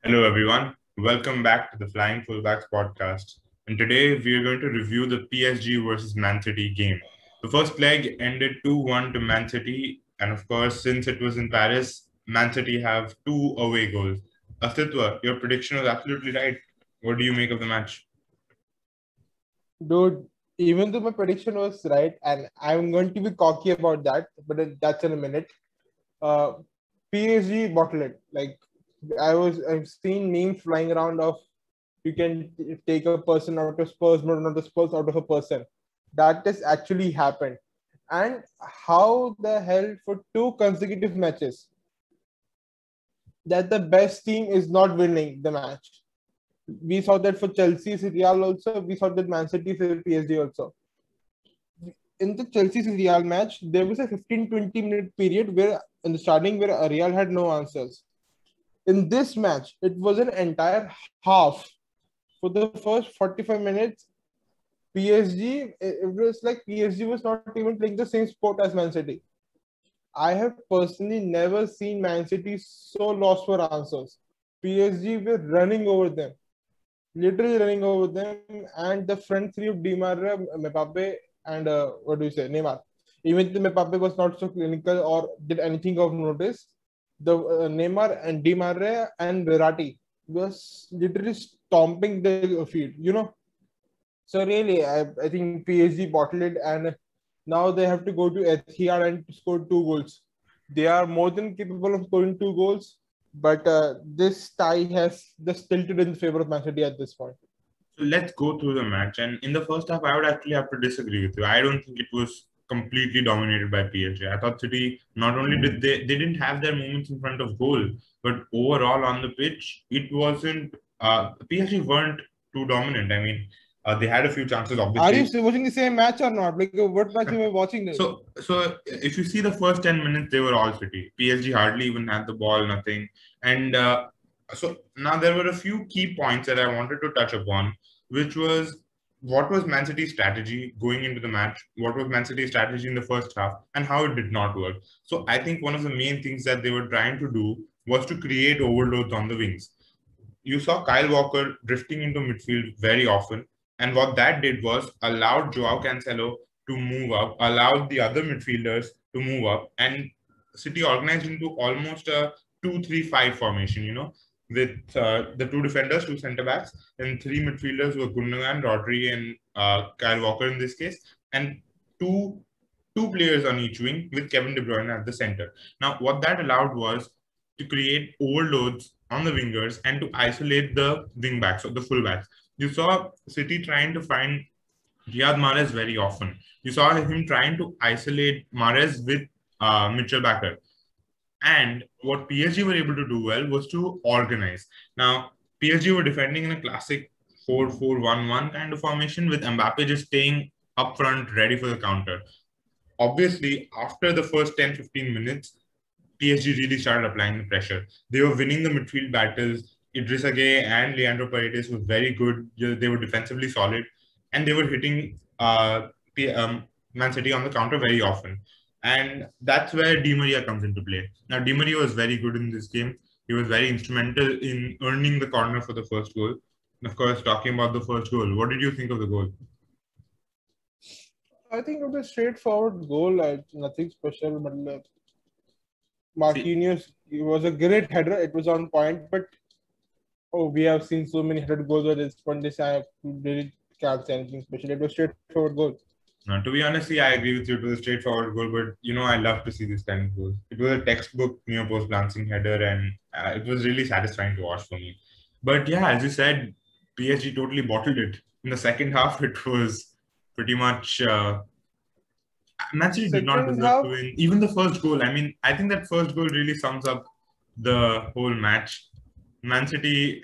Hello, everyone. Welcome back to the Flying Fullbacks podcast. And today we are going to review the PSG versus Man City game. The first leg ended 2-1 to Man City. And of course, since it was in Paris, Man City have two away goals. Astitwa, your prediction was absolutely right. What do you make of the match? Dude, even though my prediction was right, and I'm going to be cocky about that, but that's in a minute. Uh, PSG bottled it. Like I've seen memes flying around of you can take a person out of Spurs, but not a Spurs out of a person. That has actually happened. And how the hell for two consecutive matches that the best team is not winning the match? We saw that for Chelsea, Real also. We saw that Man City, PSG also. In the Chelsea Real match, there was a 15-20 minute period where in the starting where Real had no answers. In this match, it was an entire half. For the first 45 minutes, PSG, it was like PSG was not even playing the same sport as Man City. I have personally never seen Man City so lost for answers. PSG were running over them, literally running over them, and the front three of Di Maria, Mbappe, and what do you say, Neymar. Even if Mbappe was not so clinical or did anything of notice, the Neymar and Di Maria and Verratti was literally stomping the field, So really, I think PSG bottled it, and now they have to go to Etihad and score two goals. They are more than capable of scoring two goals, but this tie has just tilted in favor of Man City at this point. So let's go through the match. And in the first half, I would actually have to disagree with you. I don't think it was completely dominated by PSG. I thought City not only did they didn't have their moments in front of goal, but overall on the pitch, it wasn't. PSG weren't too dominant. I mean, they had a few chances, Are you obviously. still watching the same match or not? Like, what match you were watching? So if you see the first 10 minutes, they were all City. PSG hardly even had the ball, nothing. And so now there were a few key points that I wanted to touch upon, which was what was Man City's strategy going into the match, what was Man City's strategy in the first half, and how it did not work. So I think one of the main things that they were trying to do was to create overloads on the wings. You saw Kyle Walker drifting into midfield very often, and what that did was allowed Joao Cancelo to move up, allowed the other midfielders to move up, and City organized into almost a 2-3-5 formation, with the two defenders, two centre backs, and three midfielders were Gundogan, Rodri, and Kyle Walker in this case, and two players on each wing with Kevin De Bruyne at the center. Now, what that allowed was to create overloads on the wingers and to isolate the wing backs or the fullbacks. You saw City trying to find Riyad Mahrez very often. You saw him trying to isolate Mahrez with Mitchell Bakker. And what PSG were able to do well was to organize. Now, PSG were defending in a classic 4-4-1-1 kind of formation with Mbappe just staying up front ready for the counter. Obviously, after the first 10-15 minutes, PSG really started applying the pressure. They were winning the midfield battles. Idrissa Gueye and Leandro Paredes were very good. They were defensively solid, and they were hitting Man City on the counter very often. And that's where Di Maria comes into play. Now, Di Maria was very good in this game. He was very instrumental in earning the corner for the first goal. And of course, talking about the first goal, what did you think of the goal? I think it was a straightforward goal. Nothing special, but Marquinhos, it was a great header. It was on point, but we have seen so many headed goals at this point. This I really can't say anything special. It was straightforward goal. To be honest, I agree with you. It was a straightforward goal, but I love to see this kind of goals. It was a textbook near post glancing header, and it was really satisfying to watch for me. But yeah, as you said, PSG totally bottled it. In the second half, it was pretty much. Man City did not deserve to win. Even the first goal. I mean, I think that first goal really sums up the whole match. Man City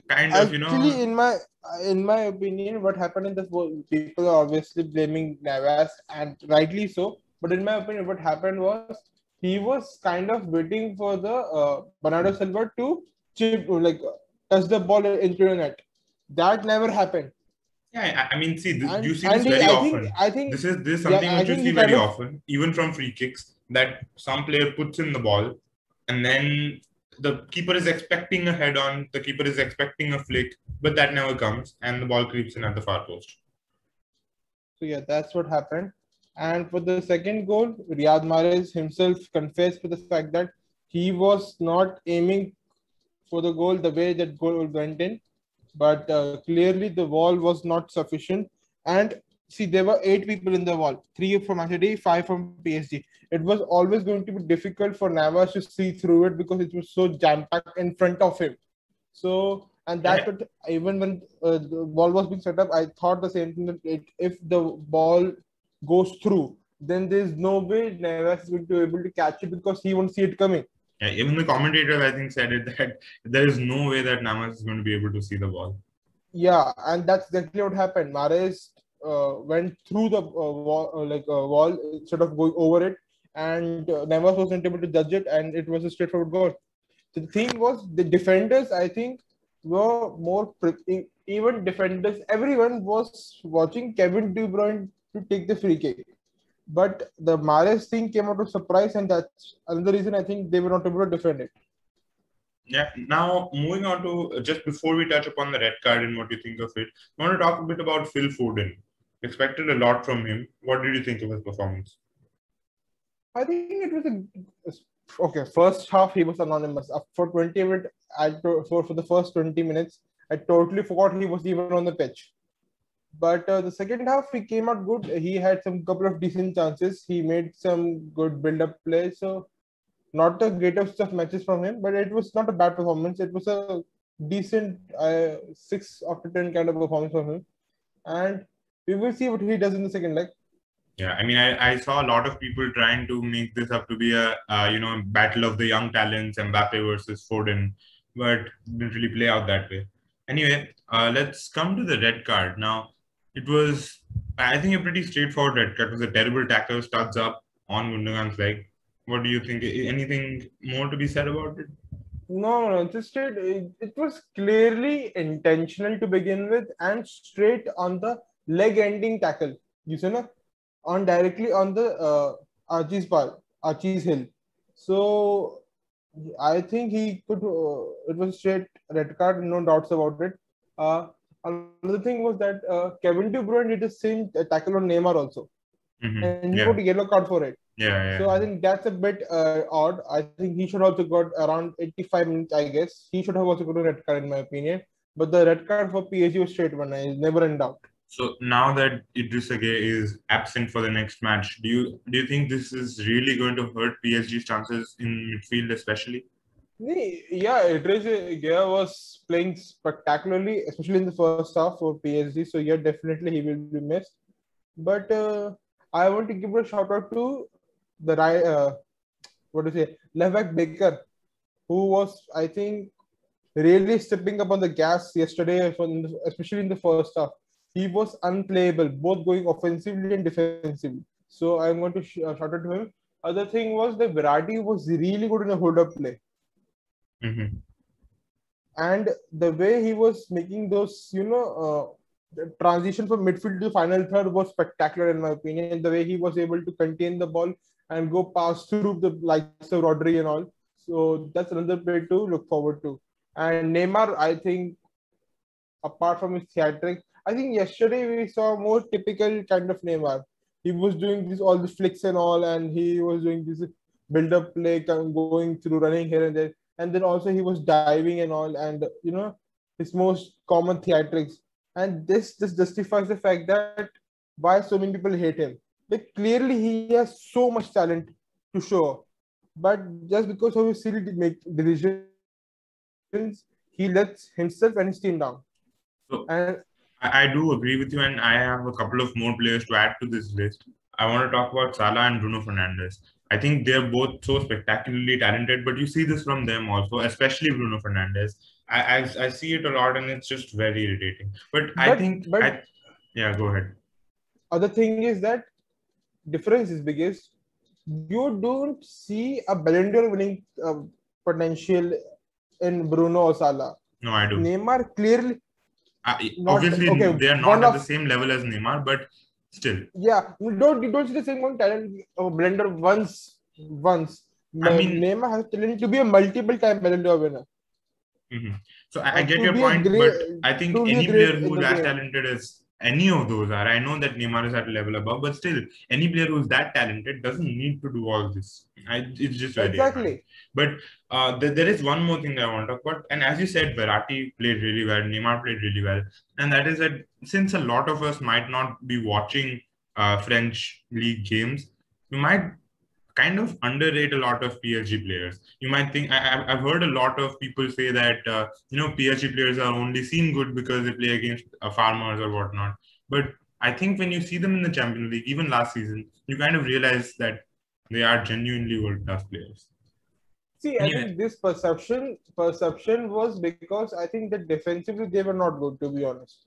Actually, in my opinion, what happened in the people are obviously blaming Navas, and rightly so. But in my opinion, what happened was he was kind of waiting for the Bernardo Silva to touch the ball into the net. That never happened. Yeah, I mean, see, you see this very often. I think this is something which you see very often, even from free kicks, that some player puts in the ball, and then the keeper is expecting a head on, the keeper is expecting a flick, but that never comes, and the ball creeps in at the far post. So yeah, that's what happened. And for the second goal, Riyad Mahrez himself confessed for the fact that he was not aiming for the goal the way that goal went in, but clearly the wall was not sufficient. And see, there were 8 people in the wall, 3 from Man City, 5 from PSG. It was always going to be difficult for Navas to see through it because it was so jam packed in front of him. So, and that's Yeah, what, even when the ball was being set up, I thought the same thing that if the ball goes through, then there's no way Navas is going to be able to catch it because he won't see it coming. yeah, even the commentator, I think, said it that there is no way that Navas is going to be able to see the ball. Yeah, and that's exactly what happened. Mahrez went through the wall instead of going over it, and Navas wasn't able to judge it, and it was a straightforward goal. So the thing was, the defenders, I think, were more even defenders. Everyone was watching Kevin De Bruyne to take the free kick, but the Mahrez thing came out of surprise, and that's another reason I think they were not able to defend it. Yeah. Now, moving on to just before we touch upon the red card and what you think of it, I want to talk a bit about Phil Foden. Expected a lot from him. What did you think of his performance? I think it was okay. First half he was anonymous. For 20 minutes, for the first 20 minutes, I totally forgot he was even on the pitch. But the second half he came out good. He had some couple of decent chances. He made some good build-up play. So not the greatest of matches from him, but it was not a bad performance. It was a decent 6 out of 10 kind of performance from him. And we will see what he does in the second leg. Yeah, I mean, I saw a lot of people trying to make this up to be a battle of the young talents, Mbappe versus Foden, but didn't really play out that way. Anyway, let's come to the red card. Now, it was, I think, a pretty straightforward red card. It was a terrible tackle, studs up on Gundogan's leg. What do you think? Anything more to be said about it? No, it was clearly intentional to begin with and straight on the leg ending tackle. You see, no? On directly on the Archie's hill. So I think he could. It was straight red card, no doubts about it. Another thing was that Kevin De Bruyne did the same tackle on Neymar also, and he got Yeah, a yellow card for it. yeah, So I yeah. think that's a bit odd. I think he should also got around 85 minutes. I guess he should have also got a red card in my opinion. But the red card for PSG was straight one. I never in doubt. So now that Idris Gueye is absent for the next match, do you think this is really going to hurt PSG's chances in midfield, especially? Yeah, Idris Gueye was playing spectacularly, especially in the first half for PSG. So yeah, definitely he will be missed. But I want to give a shout out to the what do you say, left back Baker, who was I think really stepping up on the gas yesterday, especially in the first half. He was unplayable, both going offensively and defensively. So I'm going to shout out to him. Other thing was that Virati was really good in a hold-up play. Mm-hmm. And the way he was making those, the transition from midfield to final third was spectacular in my opinion. The way he was able to contain the ball and go past through the likes of Rodri and all. So that's another play to look forward to. And Neymar, I think, apart from his theatrics, I think yesterday we saw more typical kind of Neymar. He was doing this all the flicks and all, and he was doing this build-up play, going through, running here and there, and then also he was diving and all, and his most common theatrics. And this just justifies the fact that why so many people hate him. Like clearly he has so much talent to show, but just because of his silly decisions, he lets himself and his team down. So And I do agree with you, and I have a couple of more players to add to this list. I want to talk about Salah and Bruno Fernandes. I think they're both so spectacularly talented, but you see this from them also, especially Bruno Fernandes. I see it a lot, and it's just very irritating. But I think but yeah, go ahead. other thing is that difference is biggest. You don't see a Ballon d'Or winning potential in Bruno or Salah. No, I do. Neymar clearly not Obviously, okay. they are not One at the of same level as Neymar, but still. yeah, you don't see the same one talent. Blender once. I mean, Neymar has talent to be a multiple-time Ballon d'Or winner. So I get To your be a point, great, but I think truly a any great player in who's the as game. talented as any of those are, I know that Neymar is at a level above, but still, any player who's that talented doesn't need to do all this. It's just very annoying. Exactly. But there is one more thing that I want to talk about, and as you said, Verratti played really well, Neymar played really well, and that is that since a lot of us might not be watching French league games, we might kind of underrate a lot of PSG players. You might think I've heard a lot of people say that PSG players are only seen good because they play against farmers or whatnot. But I think when you see them in the Champions League, even last season, you kind of realize that they are genuinely world class players. See, I Anyway, think this perception was because I think that defensively they were not good, to be honest.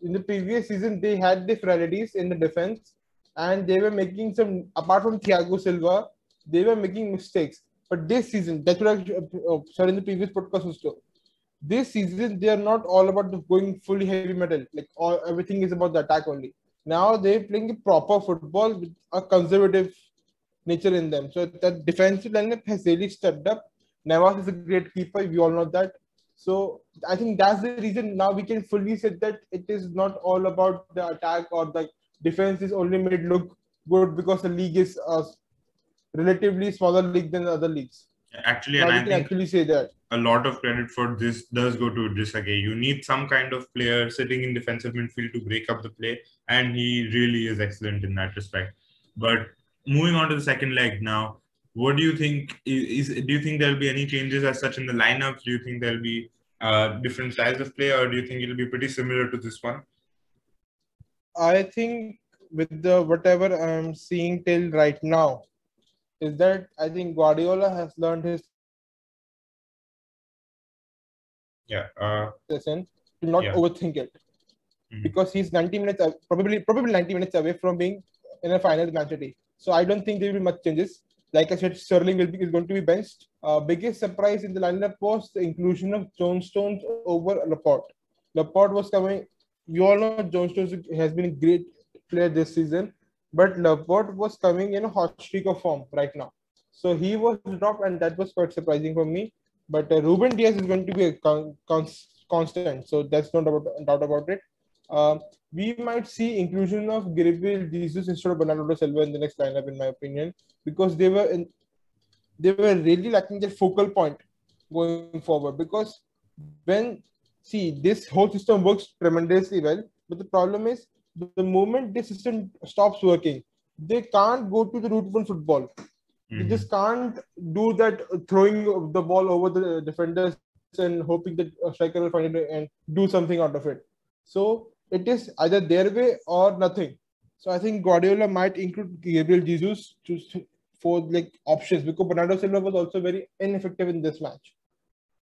In the previous season, they had the frailties in the defense, and they were making some. Apart from Thiago Silva, they were making mistakes. But this season, that's what sorry, in the previous podcast also. This season, they are not all about going fully heavy metal. Like everything is about the attack only. Now they're playing a proper football with a conservative nature in them. So that defensive lineup has really stepped up. Navas is a great keeper. We all know that. So I think that's the reason now we can fully say that it is not all about the attack or the defense is only made look good because the league is a relatively smaller league than other leagues. actually, Now and we I can think actually say that. a lot of credit for this does go to Idris Gueye. You need some kind of player sitting in defensive midfield to break up the play, and he really is excellent in that respect. But moving on to the second leg now, what do you think? Do you think there'll be any changes as such in the lineups? Do you think there'll be different styles of play, or do you think it'll be pretty similar to this one? I think with the whatever I'm seeing till right now is that I think Guardiola has learned his lesson Yeah. to not Yeah. overthink it. Because he's 90 minutes probably 90 minutes away from being in a final with Man City. So I don't think there will be much changes. Like I said, Sterling is going to be benched. Biggest surprise in the lineup was the inclusion of John Stones over Laporte. Laporte was coming. We all know John Stones has been a great player this season, but Laporte was coming in a hot streak of form right now. So he was dropped, and that was quite surprising for me. But Ruben Diaz is going to be a constant, so that's no doubt about it. We might see inclusion of Gabriel Jesus instead of Bernardo Silva in the next lineup, in my opinion, because they were really lacking their focal point going forward. Because when this whole system works tremendously well, but the problem is the moment this system stops working, they can't go to the root one football. They just can't do that throwing the ball over the defenders and hoping that a striker will find it and do something out of it. So it is either their way or nothing. So I think Guardiola might include Gabriel Jesus for like options because Bernardo Silva was also very ineffective in this match.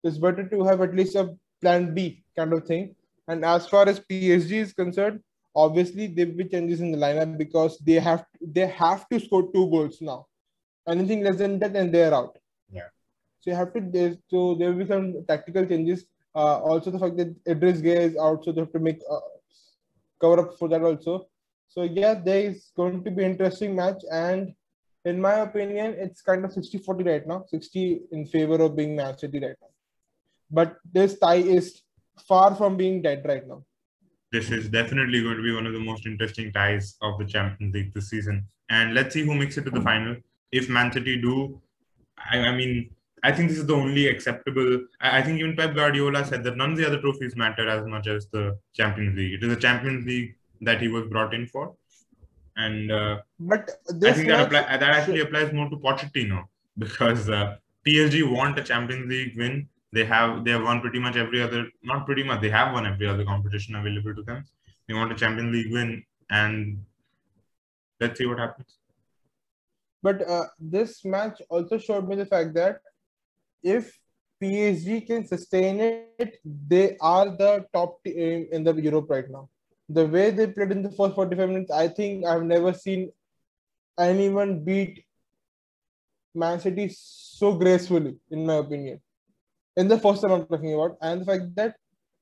It's better to have at least a plan B kind of thing. And as far as PSG is concerned, obviously there will be changes in the lineup because they have to score 2 goals now. Anything less than that, and they're out. Yeah. So you have to. So there will be some tactical changes. Also, the fact that Idris Gueye is out, so they have to make cover up for that also. So yeah, there is going to be an interesting match, and in my opinion, it's kind of 60-40 right now. 60 in favor of being Man City right now. But this tie is far from being dead right now. This is definitely going to be one of the most interesting ties of the Champions League this season. And let's see who makes it to the final. If Man City do, I mean, I think this is the only acceptable. I think even Pep Guardiola said that none of the other trophies matter as much as the Champions League. It is the Champions League that he was brought in for. And But I this think match, that actually applies more to Pochettino because PSG want a Champions League win. They have won pretty much every other, not pretty much, they have won every other competition available to them. They want a Champions League win, and let's see what happens. but this match also showed me the fact that if PSG can sustain it, they are the top team in the Europe right now. The way they played in the first 45 minutes, I think I've never seen anyone beat Man City so gracefully, in my opinion. In the first time I'm talking about, and the fact that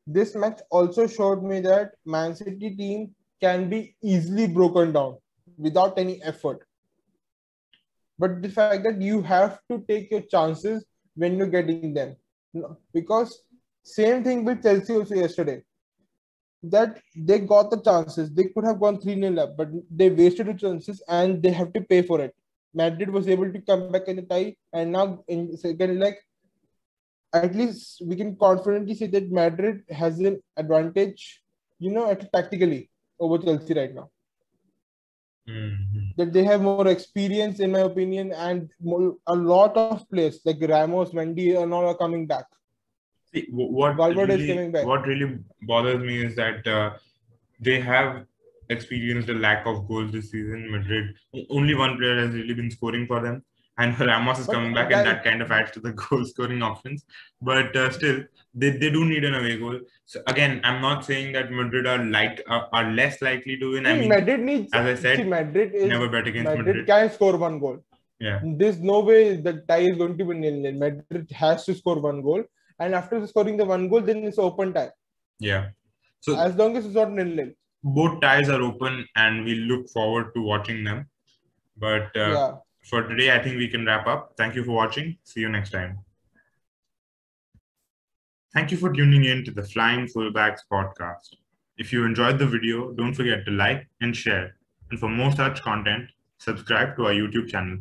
this match also showed me that Man City team can be easily broken down without any effort. but the fact that you have to take your chances when you're getting them. Because same thing with Chelsea also yesterday, that they got the chances. They could have gone 3-0 up, but they wasted the chances and they have to pay for it. Madrid was able to come back in the tie, and now in second leg, at least we can confidently say that Madrid has an advantage, tactically over Chelsea right now. Mm-hmm. That they have more experience, in my opinion, and a lot of players like Ramos, Mendy, and all are coming back. See, Valverde is coming back. what really bothers me is that they have experienced a lack of goals this season. Madrid, only one player has really been scoring for them, and Ramos is But coming back, and that kind of adds to the goal scoring options. But still, they do need an away goal. So again, I'm not saying that Madrid are less likely to win. I mean, Madrid needs. as I said, never bet against Madrid Madrid. can score one goal. Yeah. There's no way the tie is going to be 0-0. Madrid has to score one goal, and after scoring the one goal, then it's open tie. Yeah. So as long as it's not 0-0. Both ties are open, and we look forward to watching them. But for today, I think we can wrap up. Thank you for watching. See you next time. Thank you for tuning in to the Flying Fullbacks podcast. If you enjoyed the video, don't forget to like and share. And for more such content, subscribe to our YouTube channel.